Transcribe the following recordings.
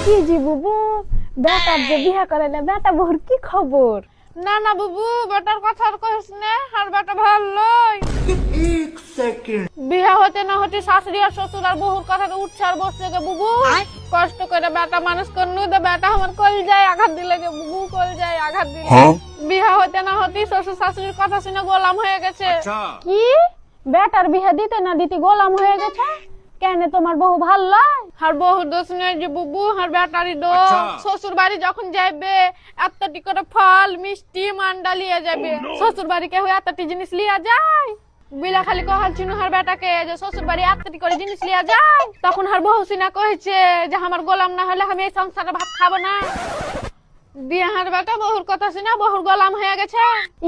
কি জি বুবু, বেটার যে বিয়া করাইলে বেটা বহুর কি খবর? না না বুবু, বেটার কথা আর কইস না, আর বেটা ভালোই। एक सेकंड বিয়া হতে না হতে শাশুড়ি আর শ্বশুর আর বহুর কথা উঠছে আর বসছে গে বুবু। কষ্ট করে বেটা মানুষ করনু তো বেটা আমার কল যায় আঘাত দিলে গে বুবু, কল যায় আঘাত দিলে। বিয়া হতে না হতে শ্বশুর শাশুড়ির কথা শুনে গোলাম হয়ে গেছে। কি বেটার বিয়া দিতে না দিতে গোলাম হয়ে গেছে? কেন তোমার বহু ভাল লয়? আর বহু দোষ নেই যে বুবু, আর বেটারই দোষ। শ্বশুর বাড়ি যখন যাইবে এতটি করে ফল মিষ্টি মান্ডা লিয়ে যাবে। শ্বশুর বাড়ি কেউ এতটি জিনিস লিয়া যায়? বিলা খালি কহাল চিনু হার বেটাকে যে শ্বশুর বাড়ি এতটি করে জিনিস লিয়া যায়। তখন হার বহু সিনা কহেছে যে আমার গোলাম না হলে আমি এই সংসারে ভাত খাবো না। দিয়ে হার বেটা বহুর কথা শুনে বহুর গোলাম হয়ে গেছে।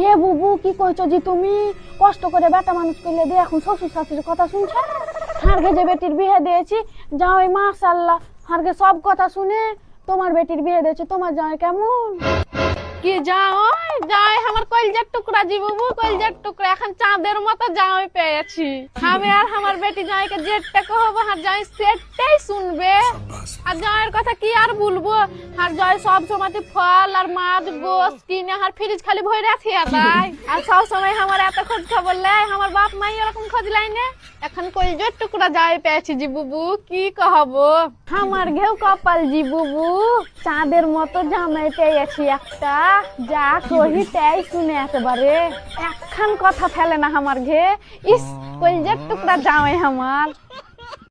এ বুবু কি কইছো জি তুমি? কষ্ট করে বেটা মানুষ করলে দিয়ে এখন শ্বশুর শাশুড়ির কথা শুনছে? হারগে যে বেটির বিয়ে দিয়েছি যাও মাশাআল্লাহ, হারগে সব কথা শুনে তোমার বেটির বিয়ে দিয়েছে, তোমার জামাই কেমন? কি যাই যাই আমার কলজার টুকরা জি বুবু, কলজার টুকরা এখন চাঁদের মতো জামাই পেয়েছি। আমি আর আমার বেটি জামাইকে যেটা কহবো আর জামাই সেটাই শুনবে। আর জামাইয়ের কথা কি আর বলবো, আর জয় সব সময় ফল আর মাছ গোস কিনে আর ফ্রিজ খালি ভরে রাখি তাই। আর সব সময় আমার এত খোঁজ খবর লাই, আমার বাপ মাই এরকম খোঁজ লাই না। এখন কলজার টুকরা জামাই পেয়েছি জি বুবু, কি কহবো। আমার ঘেউ কপাল জি বুবু, চাঁদের মতো জামাই পেয়েছি একটা, যা কহি তাই শুনে একেবারে একখান কথা ফেলে না আমার ঘে। ইস কলজার টুকরা জামাই আমার।